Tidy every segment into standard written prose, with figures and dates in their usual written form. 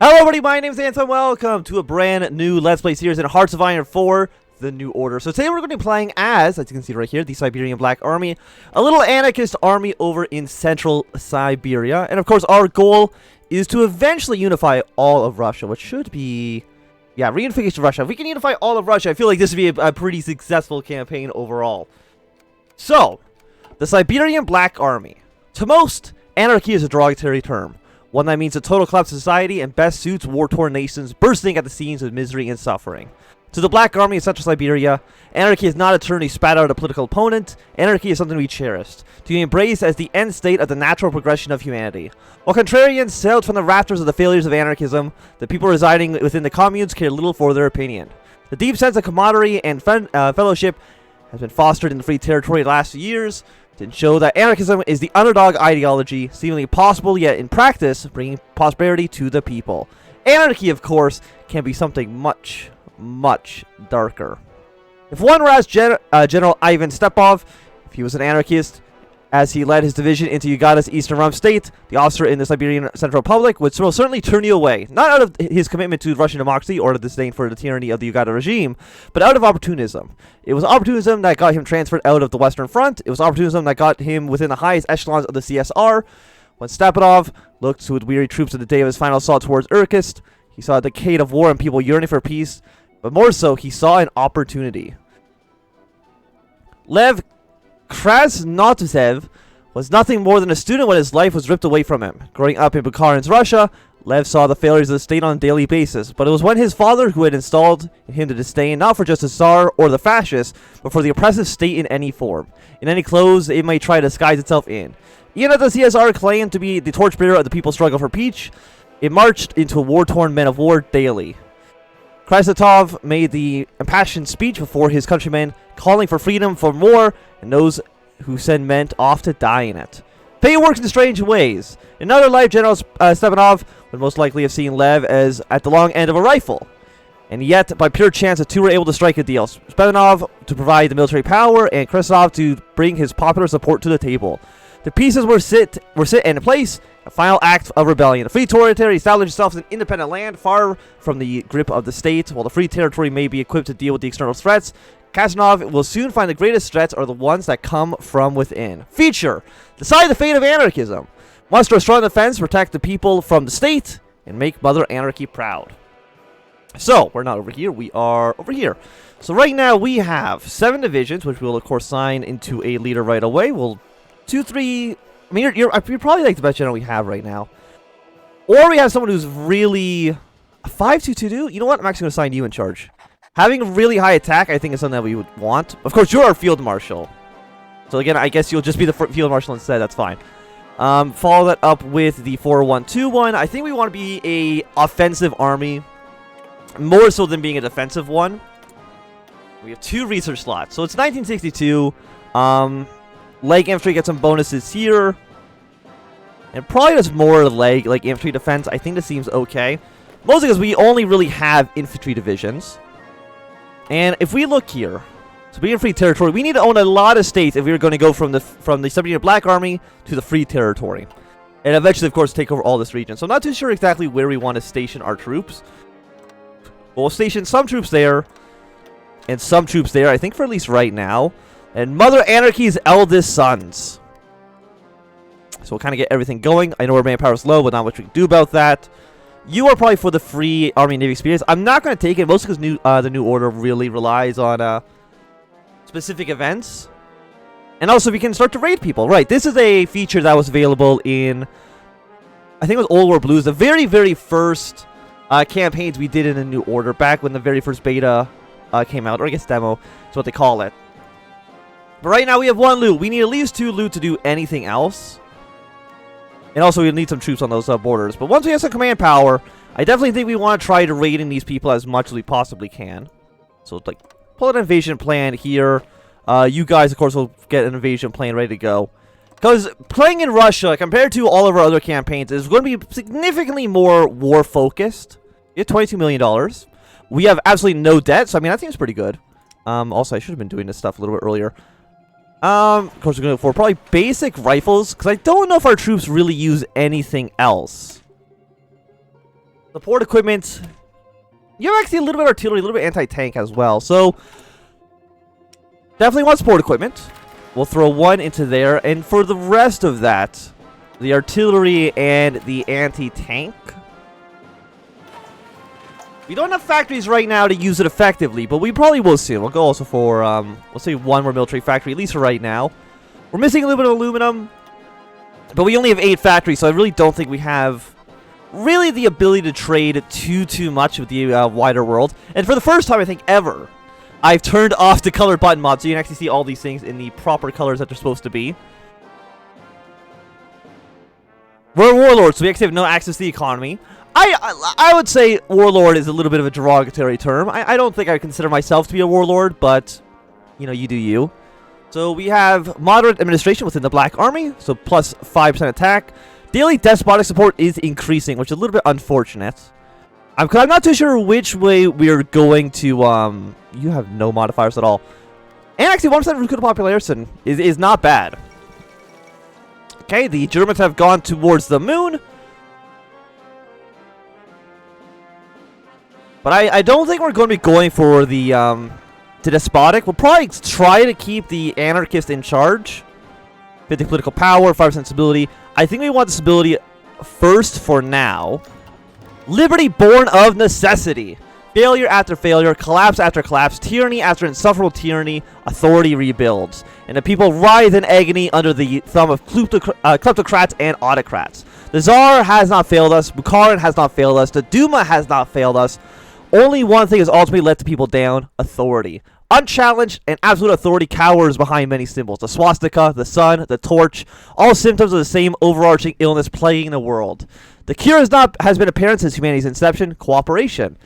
Hello everybody, my name is Anton. Welcome to a brand new Let's Play series in Hearts of Iron 4, The New Order. So today we're going to be playing as you can see right here, the Siberian Black Army, a little anarchist army over in central Siberia. And of course our goal is to eventually unify all of Russia, which should be, reunification of Russia. If we can unify all of Russia, I feel like this would be a pretty successful campaign overall. So, the Siberian Black Army. To most, anarchy is a derogatory term. One that means a total collapse of society and best suits war-torn nations bursting at the seams of misery and suffering. To the Black Army of Central Siberia, anarchy is not a term you spat out at a political opponent. Anarchy is something we cherished, to be embraced as the end state of the natural progression of humanity. While contrarians sailed from the rafters of the failures of anarchism, the people residing within the communes cared little for their opinion. The deep sense of camaraderie and fellowship has been fostered in the free territory the last few years, to show that anarchism is the underdog ideology, seemingly possible yet in practice bringing prosperity to the people. Anarchy, of course, can be something much, much darker. If one were asked General Ivan Stepov if he was an anarchist, as he led his division into Ugada's eastern Rum state, the officer in the Siberian Central Republic would certainly turn you away, not out of his commitment to Russian democracy or the disdain for the tyranny of the Ugada regime, but out of opportunism. It was opportunism that got him transferred out of the Western Front. It was opportunism that got him within the highest echelons of the CSR. When Stepanov looked to the weary troops of the day of his final assault towards Irkutsk, he saw a decade of war and people yearning for peace, but more so, he saw an opportunity. Lev Krasnotovtsev was nothing more than a student when his life was ripped away from him. Growing up in Bukharin's Russia, Lev saw the failures of the state on a daily basis, but it was when his father who had installed in him the disdain not for just the Tsar or the fascists, but for the oppressive state in any form, in any clothes it may try to disguise itself in. Even as the CSR claimed to be the torchbearer of the people's struggle for peace, it marched into a war-torn men of war daily. Krasnotov made the impassioned speech before his countrymen, calling for freedom from war, and those who send men off to die in it. Fate works in strange ways. In another life, General Stepanov would most likely have seen Lev as at the long end of a rifle. And yet, by pure chance, the two were able to strike a deal. Stepanov to provide the military power, and Krasnov to bring his popular support to the table. The pieces were set in place. A final act of rebellion. The Free Territory established itself as an independent land, far from the grip of the state. While the Free Territory may be equipped to deal with the external threats, Krasnov will soon find the greatest threats are the ones that come from within. Feature: decide the fate of anarchism. Muster a strong defense, protect the people from the state, and make Mother Anarchy proud. So, we're not over here, we are over here. So right now we have 7 divisions, which we'll of course sign into a leader right away. We'll 2, 3... I mean, you're probably like the best general we have right now. Or we have someone who's really... a 5-2-2-2? You know what? I'm actually going to sign you in charge. Having really high attack, I think, is something that we would want. Of course, you're our field marshal. So again, I guess you'll just be the field marshal instead. That's fine. Follow that up with the 4-1-2-1. I think we want to be a offensive army. More so than being a defensive one. We have 2 research slots. So it's 1962. Leg infantry gets some bonuses here. And probably just more leg, like infantry defense. I think this seems okay. Mostly because we only really have infantry divisions. And if we look here, Siberian Free Territory, we need to own a lot of states if we were going to go from the Siberian Black Army to the Free Territory. And eventually, of course, take over all this region. So I'm not too sure exactly where we want to station our troops. We'll station some troops there. And some troops there, I think for at least right now. And Mother Anarchy's eldest sons. So we'll kind of get everything going. I know our manpower is low, but not much we can do about that. You are probably for the free Army and Navy experience. I'm not going to take it, mostly because the New Order really relies on specific events. And also, we can start to raid people. Right, this is a feature that was available in, I think it was Old War Blues, the very, very first campaigns we did in the New Order, back when the very first beta came out, or I guess demo is what they call it. But right now, we have 1 loot. We need at least 2 loot to do anything else. And also, we'll need some troops on those borders. But once we have some command power, I definitely think we want to try to raid in these people as much as we possibly can. So, like, pull an invasion plan here. You guys, of course, will get an invasion plan ready to go. Because playing in Russia, compared to all of our other campaigns, is going to be significantly more war-focused. We have $22 million. We have absolutely no debt, so, I mean, that seems pretty good. Also, I should have been doing this stuff a little bit earlier. Of course, we're going to go for probably basic rifles, because I don't know if our troops really use anything else. Support equipment. You have actually a little bit of artillery, a little bit anti-tank as well. So, definitely want support equipment. We'll throw 1 into there. And for the rest of that, the artillery and the anti-tank. We don't have factories right now to use it effectively, but we probably will soon. We'll go also for, we'll say 1 more military factory, at least for right now. We're missing a little bit of aluminum, but we only have 8 factories, so I really don't think we have really the ability to trade too much with the wider world. And for the first time, I think, ever, I've turned off the colored button mod, so you can actually see all these things in the proper colors that they're supposed to be. We're warlords, so we actually have no access to the economy. I would say warlord is a little bit of a derogatory term. I don't think I consider myself to be a warlord, but, you know, you do you. So we have moderate administration within the Black Army, so plus 5% attack. Daily despotic support is increasing, which is a little bit unfortunate. I'm not too sure which way we are going to, you have no modifiers at all. And actually 1% recruit population is not bad. Okay, the Germans have gone towards the moon. But I don't think we're going to be going for the, despotic. We'll probably try to keep the anarchist in charge. 50 political power, 5% stability. I think we want stability first for now. Liberty born of necessity. Failure after failure, collapse after collapse, tyranny after insufferable tyranny, authority rebuilds. And the people writhe in agony under the thumb of kleptocrats and autocrats. The Tsar has not failed us. Bukharin has not failed us. The Duma has not failed us. Only one thing has ultimately let the people down: authority. Unchallenged and absolute authority cowers behind many symbols. The swastika, the sun, the torch, all symptoms of the same overarching illness plaguing the world. The cure has been apparent since humanity's inception: cooperation.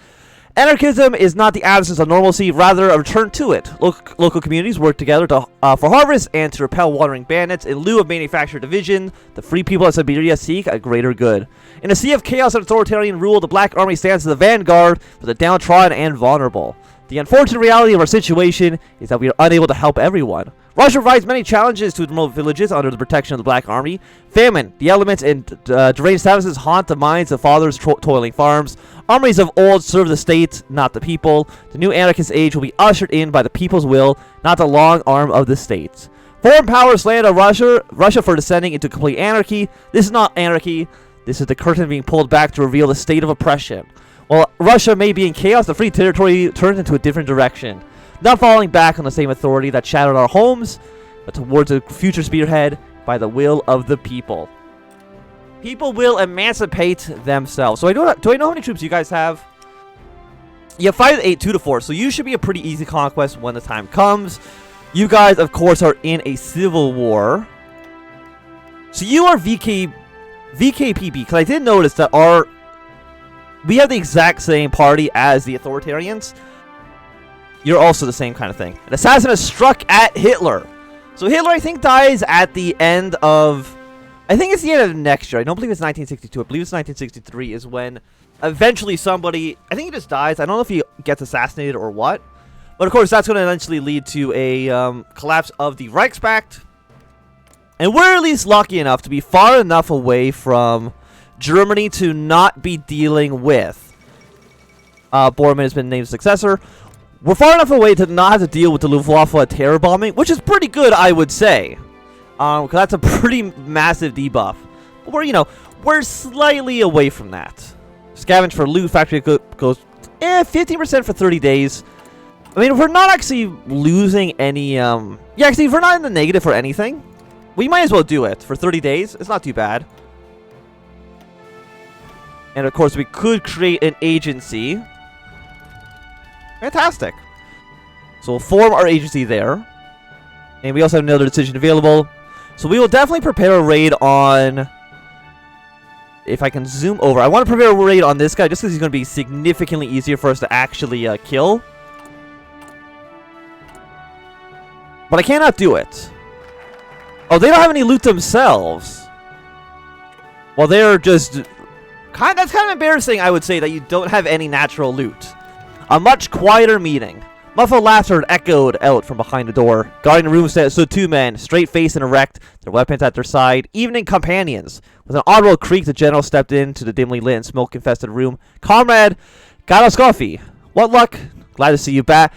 Anarchism is not the absence of normalcy, rather a return to it. Local communities work together for harvest and to repel wandering bandits. In lieu of manufactured division, the free people of Siberia seek a greater good. In a sea of chaos and authoritarian rule, the Black Army stands as the vanguard for the downtrodden and vulnerable. The unfortunate reality of our situation is that we are unable to help everyone. Russia provides many challenges to remote villages under the protection of the Black Army. Famine, the elements, and deranged statuses haunt the minds of fathers toiling farms. Armies of old serve the state, not the people. The new anarchist age will be ushered in by the people's will, not the long arm of the state. Foreign powers slander Russia for descending into complete anarchy. This is not anarchy. This is the curtain being pulled back to reveal the state of oppression. While Russia may be in chaos, the free territory turns into a different direction. Not falling back on the same authority that shattered our homes, but towards a future spearhead by the will of the people. People will emancipate themselves. So do I know how many troops you guys have? You have 5 to 8, 2 to 4. So you should be a pretty easy conquest when the time comes. You guys, of course, are in a civil war. So you are VKPB, because I did notice that we have the exact same party as the authoritarians. You're also the same kind of thing. An assassin has struck at Hitler. So Hitler, I think, dies at the end of... I think it's the end of next year. I don't believe it's 1962. I believe it's 1963 is when eventually somebody... I think he just dies. I don't know if he gets assassinated or what. But, of course, that's going to eventually lead to a collapse of the Reichspakt. And we're at least lucky enough to be far enough away from Germany to not be dealing with... Bormann has been named successor. We're far enough away to not have to deal with the Luftwaffe terror bombing, which is pretty good, I would say. Because that's a pretty massive debuff. But we're slightly away from that. Scavenge for loot, factory goes 15% for 30 days. I mean, if we're not actually losing any, yeah, actually, if we're not in the negative for anything, we might as well do it for 30 days. It's not too bad. And of course, we could create an agency. Fantastic. So we'll form our agency there. And we also have another decision available. So we will definitely prepare a raid on... If I can zoom over. I want to prepare a raid on this guy just because he's going to be significantly easier for us to actually kill. But I cannot do it. Oh, they don't have any loot themselves. Well, they're just... That's kind of embarrassing, I would say, that you don't have any natural loot. A much quieter meeting. Muffled laughter echoed out from behind the door. Guarding the room stood two men, straight-faced and erect, their weapons at their side, evening companions. With an audible creak, the general stepped into the dimly lit and smoke-infested room. Comrade Galaskofi, what luck? Glad to see you back.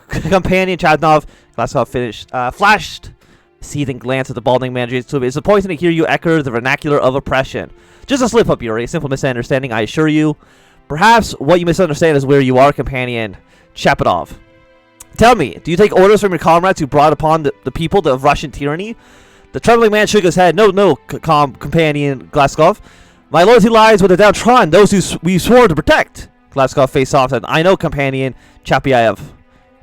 Companion Chadnov, Glaskov flashed a seething glance at the balding man. It's disappointing to hear you echo the vernacular of oppression. Just a slip-up, Yuri. A simple misunderstanding, I assure you. Perhaps what you misunderstand is where you are, Companion Chapadov. Tell me, do you take orders from your comrades who brought upon the people of Russian tyranny? The trembling man shook his head. No, Companion Glaskov. My loyalty lies with the downtrodden, those who we swore to protect. Glaskov faced off and I know, Companion Chapiaev.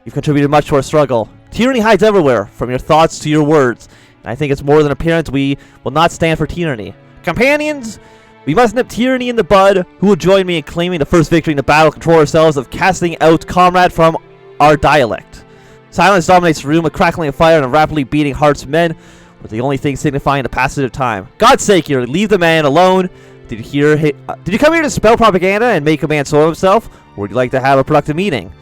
You've contributed much to our struggle. Tyranny hides everywhere, from your thoughts to your words. And I think it's more than apparent we will not stand for tyranny. Companions, we must nip tyranny in the bud. Who will join me in claiming the first victory in the battle, control ourselves of casting out comrade from our dialect? Silence dominates the room, a crackling of fire and a rapidly beating hearts of men, with the only thing signifying the passage of time. God's sake, Yuri, leave the man alone. Did you come here to spell propaganda and make a man soil himself, or would you like to have a productive meeting?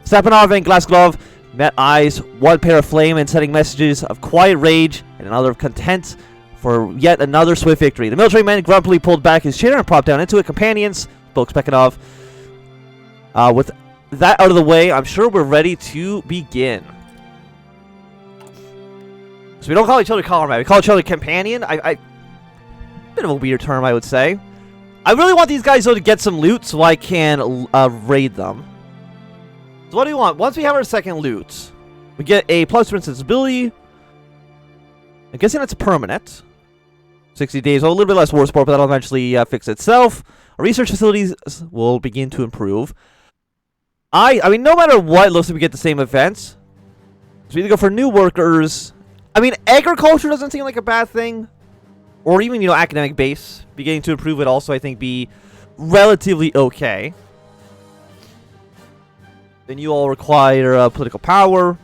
Stepanov and Glaskov met eyes, one pair of flame and sending messages of quiet rage and another of content for yet another swift victory. The military man grumpily pulled back his chair and propped down into it. Companions, spoke Spekhanov. With that out of the way, I'm sure we're ready to begin. So we don't call each other comrade, we call each other companion. Bit of a weird term, I would say. I really want these guys, though, to get some loot so I can raid them. So what do we want? Once we have our second loot, we get a plus for insensibility. I'm guessing that's permanent. 60 days, a little bit less war support, but that'll eventually fix itself. Our research facilities will begin to improve. I mean, no matter what, it looks like we get the same events. So we either go for new workers. I mean, agriculture doesn't seem like a bad thing. Or even, you know, academic base. Beginning to improve would also, I think, be relatively okay. Then you all require political power,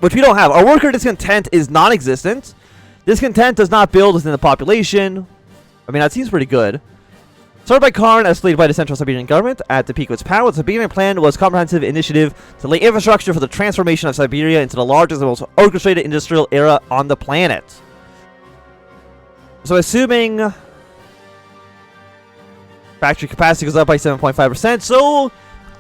which we don't have. Our worker discontent is non-existent. Discontent does not build within the population. I mean, that seems pretty good. Started by Karn, escalated by the Central Siberian government. At the peak of its power, the Siberian plan was a comprehensive initiative to lay infrastructure for the transformation of Siberia into the largest and most orchestrated industrial era on the planet. So assuming factory capacity goes up by 7.5%, so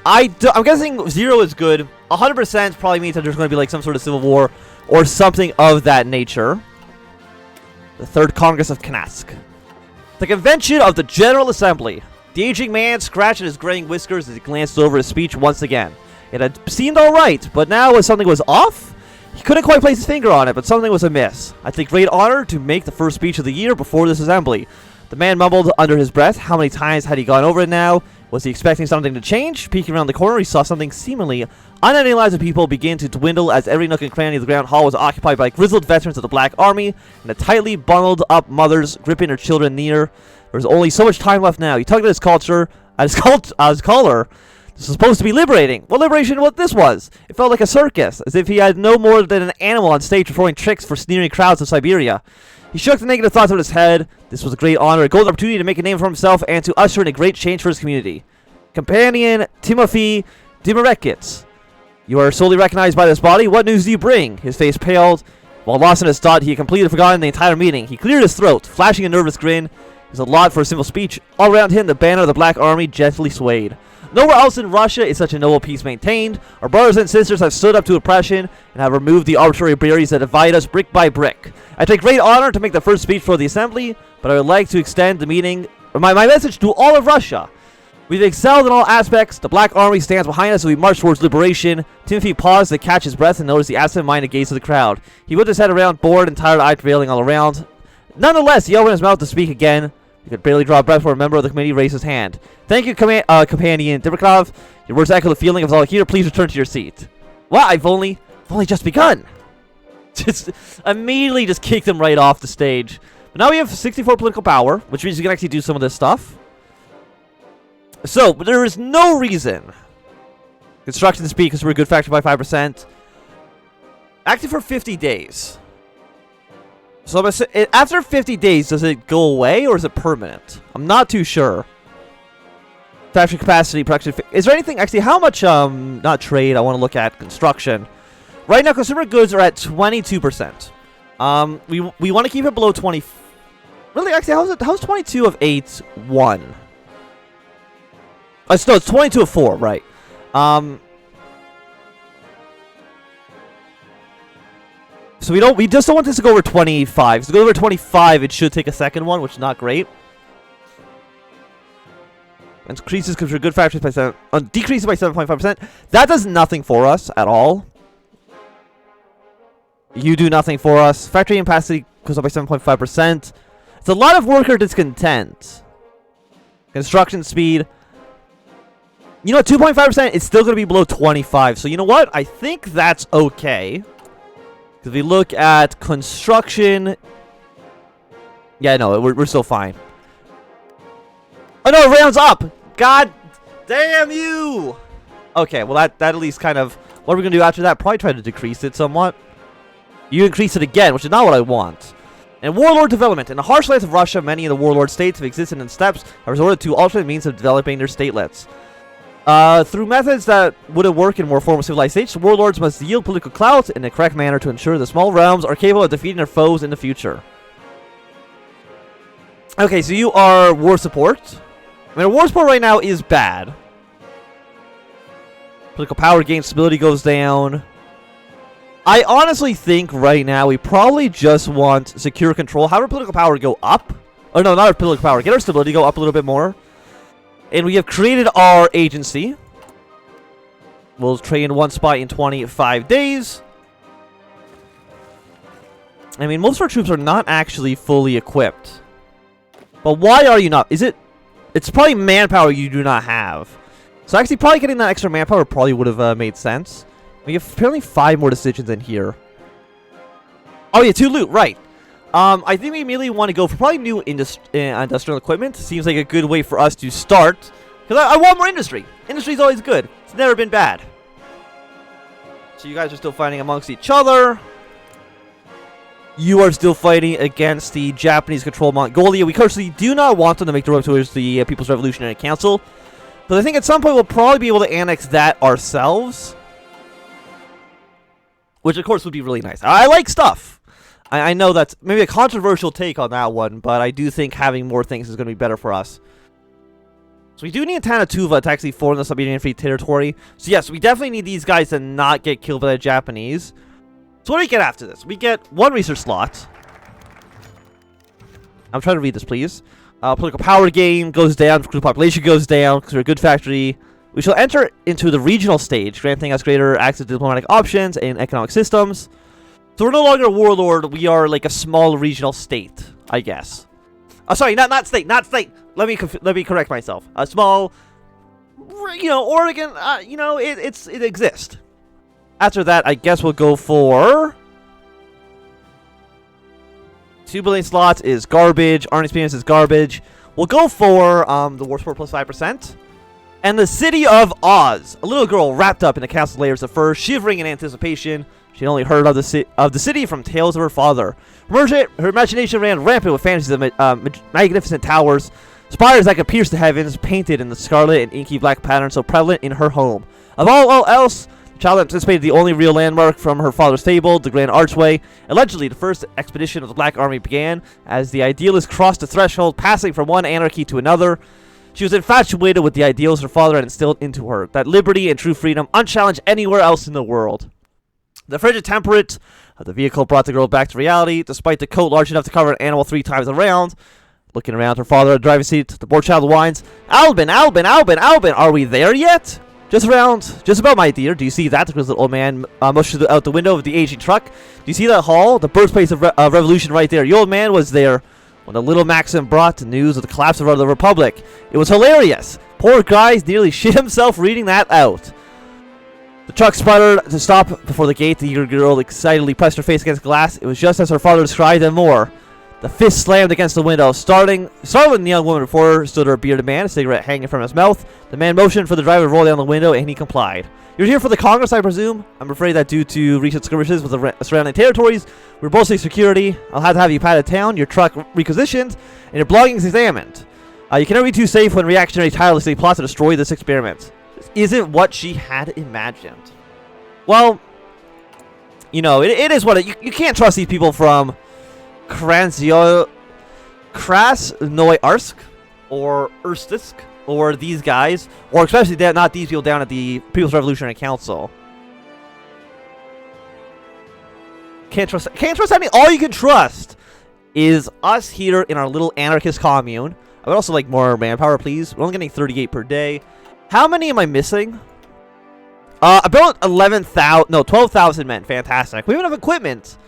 I'm guessing 0 is good. 100% probably means that there's going to be like some sort of civil war or something of that nature. The Third Congress of Kanask. The convention of the General Assembly. The aging man scratched at his graying whiskers as he glanced over his speech once again. It had seemed alright, but now as something was off, he couldn't quite place his finger on it, but something was amiss. I take great honor to make the first speech of the year before this assembly. The man mumbled under his breath. How many times had he gone over it now? Was he expecting something to change? Peeking around the corner, he saw something seemingly unending lives of people begin to dwindle as every nook and cranny of the ground hall was occupied by grizzled veterans of the Black Army and the tightly bundled up mothers gripping their children near. There was only so much time left now. He tugged at his collar. This was supposed to be liberating. What liberation what this was? It felt like a circus, as if he had no more than an animal on stage performing tricks for sneering crowds of Siberia. He shook the negative thoughts out of his head. This was a great honor, a golden opportunity to make a name for himself and to usher in a great change for his community. Companion Timofey Dimirekits. You are solely recognized by this body. What news do you bring? His face paled. While lost in his thought, he had completely forgotten the entire meeting. He cleared his throat, flashing a nervous grin. It was a lot for a simple speech. All around him, the banner of the Black Army gently swayed. Nowhere else in Russia is such a noble peace maintained. Our brothers and sisters have stood up to oppression and have removed the arbitrary barriers that divide us brick by brick. I take great honor to make the first speech for the assembly, but I would like to extend the meeting, my message to all of Russia. We've excelled in all aspects. The Black Army stands behind us as we march towards liberation. Timothy paused to catch his breath and noticed the absent-minded gaze of the crowd. He whipped his head around, bored and tired, eyes prevailing all around. Nonetheless, he opened his mouth to speak again. He could barely draw a breath before a member of the committee raised his hand. Thank you, Companion Dimitrov. Your words echo the feeling of all here. Please return to your seat. What? I've only just begun. Just immediately just kicked him right off the stage. But now we have 64 political power, which means we can actually do some of this stuff. So, but there is no reason. Construction speed because we're a good factor by 5%. Active for 50 days. So after 50 days, does it go away or is it permanent? I'm not too sure. Factory capacity, production. Is there anything actually? How much? Not trade. I want to look at construction. Right now, consumer goods are at 22%. We want to keep it below 20. Really, actually, how's 22 of 8 1? No, it's 22 of 4, right? So we just don't want this to go over 25. So to go over 25, it should take a second one, which is not great. Increases consumer good factories by 7, decreases by 7.5%. That does nothing for us at all. You do nothing for us. Factory capacity goes up by 7.5%. It's a lot of worker discontent. Construction speed. You know what? 2.5% is still going to be below 25. So you know what? I think that's okay. Because if we look at construction. Yeah, no, we're still fine. Oh no, it rounds up! God damn you! Okay, well that at least kind of... What are we going to do after that? Probably try to decrease it somewhat. You increase it again, which is not what I want. And warlord development. In the harsh lands of Russia, many of the warlord states have existed in steppes have resorted to alternate means of developing their statelets. Through methods that wouldn't work in more formal civilized states, warlords must yield political clout in the correct manner to ensure the small realms are capable of defeating their foes in the future. Okay, so you are war support. I mean, war support right now is bad. Political power gain, stability goes down. I honestly think right now we probably just want secure control. Have our political power go up. Oh no, not our political power. Get our stability go up a little bit more. And we have created our agency. We'll train one spot in 25 days. I mean, most of our troops are not actually fully equipped. But why are you not? Is it... It's probably manpower you do not have. So actually probably getting that extra manpower probably would have made sense. We have apparently 5 more decisions in here. Oh yeah, 2 loot, right. I think we immediately want to go for probably new industrial equipment. Seems like a good way for us to start. Because I want more industry. Industry's always good. It's never been bad. So you guys are still fighting amongst each other. You are still fighting against the Japanese-controlled Mongolia. We currently do not want them to make the road towards the People's Revolutionary Council. But I think at some point we'll probably be able to annex that ourselves. Which, of course, would be really nice. I like stuff. I know that's maybe a controversial take on that one, but I do think having more things is going to be better for us. So we do need Tanatuva to actually form the Siberian Free Territory. So yes, we definitely need these guys to not get killed by the Japanese. So what do we get after this? We get 1 research slot. I'm trying to read this, please. Political power gain goes down, crew population goes down, because we're a good factory. We shall enter into the regional stage, granting us greater access to diplomatic options and economic systems. So we're no longer a warlord, we are like a small regional state, I guess. Oh, sorry, not state. Let me correct myself. A small, you know, Oregon, you know, it exists. After that, I guess we'll go for 2 billion slots is garbage. Army experience is garbage. We'll go for the war support plus 5%. And the city of Oz. A little girl wrapped up in the castle layers of fur, shivering in anticipation. She only heard of the city from tales of her father. Her imagination ran rampant with fantasies of magnificent towers, spires that could pierce the heavens, painted in the scarlet and inky black pattern so prevalent in her home. Of all else, the child anticipated the only real landmark from her father's fable, the Grand Archway. Allegedly, the first expedition of the Black Army began as the idealist crossed the threshold, passing from one anarchy to another. She was infatuated with the ideals her father had instilled into her, that liberty and true freedom unchallenged anywhere else in the world. The frigid temperate of the vehicle brought the girl back to reality, despite the coat large enough to cover an animal 3 times around. Looking around her father at the driving seat, the poor child whines, Albin, are we there yet? Just about, my dear. Do you see that? Because the old man mushed out the window of the aging truck. Do you see that hall? The birthplace of revolution right there. The old man was there when the little Maxim brought the news of the collapse of the Republic. It was hilarious. Poor guy nearly shit himself reading that out. The truck sputtered to stop before the gate. The eager girl excitedly pressed her face against glass. It was just as her father described and more. The fist slammed against the window, startling the young woman. Before her stood her bearded man, a cigarette hanging from his mouth. The man motioned for the driver to roll down the window, and he complied. You're here for the Congress, I presume? I'm afraid that due to recent skirmishes with the surrounding territories, we're boasting security. I'll have to have you patted down, your truck requisitioned, and your belongings examined. You can never be too safe when reactionary tirelessly plot to destroy this experiment. This isn't what she had imagined. Well, you know, it is what you can't trust these people from Krasnoyarsk or Urstisk or these guys, or especially not these people down at the People's Revolutionary Council. Can't trust any. All you can trust is us here in our little anarchist commune. I would also like more manpower, please. We're only getting 38 per day. How many am I missing? About 11,000. No, 12,000 men. Fantastic. We even have equipment.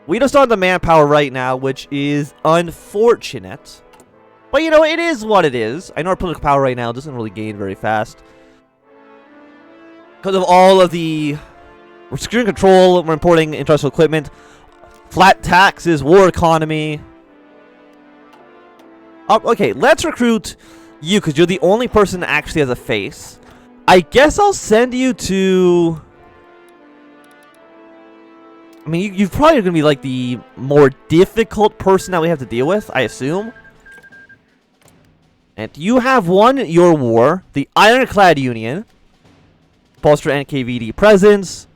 We just don't have the manpower right now, which is unfortunate. But you know, it is what it is. I know our political power right now doesn't really gain very fast because of all of the we're securing control. We're importing industrial equipment, flat taxes, war economy. Okay, let's recruit you because you're the only person that actually has a face. I guess I'll send you to... I mean, you're probably going to be like the more difficult person that we have to deal with, I assume. And you have won your war, the Ironclad Union. Bolster NKVD presence.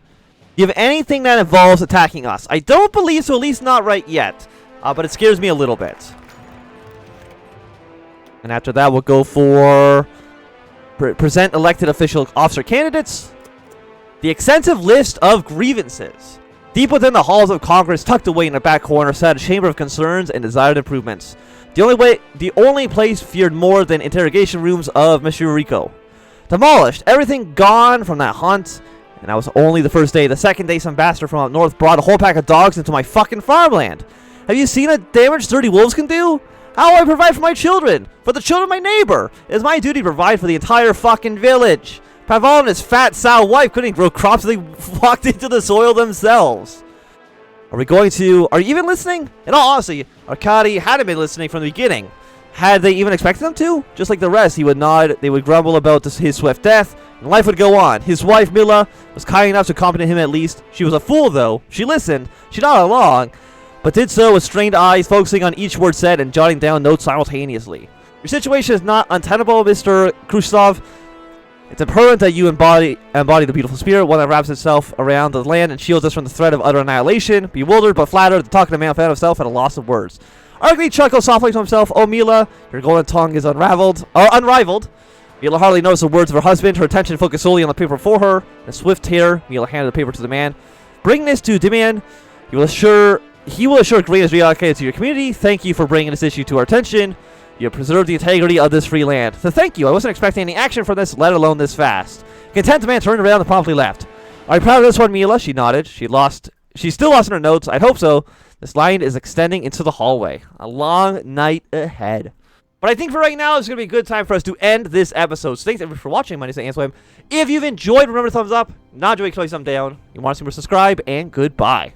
Do you have anything that involves attacking us? I don't believe so, at least not right yet. But it scares me a little bit. And after that, we'll go for present elected official officer candidates. The extensive list of grievances. Deep within the halls of Congress, tucked away in a back corner, sat a chamber of concerns and desired improvements. The only place feared more than interrogation rooms of Monsieur Rico. Demolished. Everything gone from that hunt. And that was only the first day. The second day, some bastard from up north brought a whole pack of dogs into my fucking farmland. Have you seen what damage 30 wolves can do? How do I provide for my children? For the children of my neighbor. It is my duty to provide for the entire fucking village. Pavel and his fat sow wife couldn't grow crops they walked into the soil themselves. Are we going to... Are you even listening? In all honesty, Arkady hadn't been listening from the beginning. Had they even expected him to? Just like the rest, he would nod, they would grumble about his swift death, and life would go on. His wife, Mila, was kind enough to accompany him at least. She was a fool, though. She listened. She nodded along, but did so with strained eyes, focusing on each word said and jotting down notes simultaneously. Your situation is not untenable, Mr. Khrushchev. It's abhorrent that you embody the beautiful spirit, one that wraps itself around the land and shields us from the threat of utter annihilation. Bewildered but flattered, the talkative man found himself at a loss of words. Arkady chuckled softly to himself. Oh, Mila, your golden tongue is unrivaled. Mila hardly noticed the words of her husband. Her attention focused solely on the paper before her. In a swift tear, Mila handed the paper to the man. Bring this to Dimian. He will assure greatness reallocated to your community. Thank you for bringing this issue to our attention. You have preserved the integrity of this free land. So thank you. I wasn't expecting any action from this, let alone this fast. Content, the man turned around and promptly left. Are you proud of this one, Mila? She nodded. She's still lost in her notes. I'd hope so. This line is extending into the hallway. A long night ahead. But I think for right now, it's going to be a good time for us to end this episode. So thanks everyone for watching. My name is Answim. If you've enjoyed, remember to thumbs up. Not enjoying, click thumbs down. You want to see more, subscribe, and goodbye.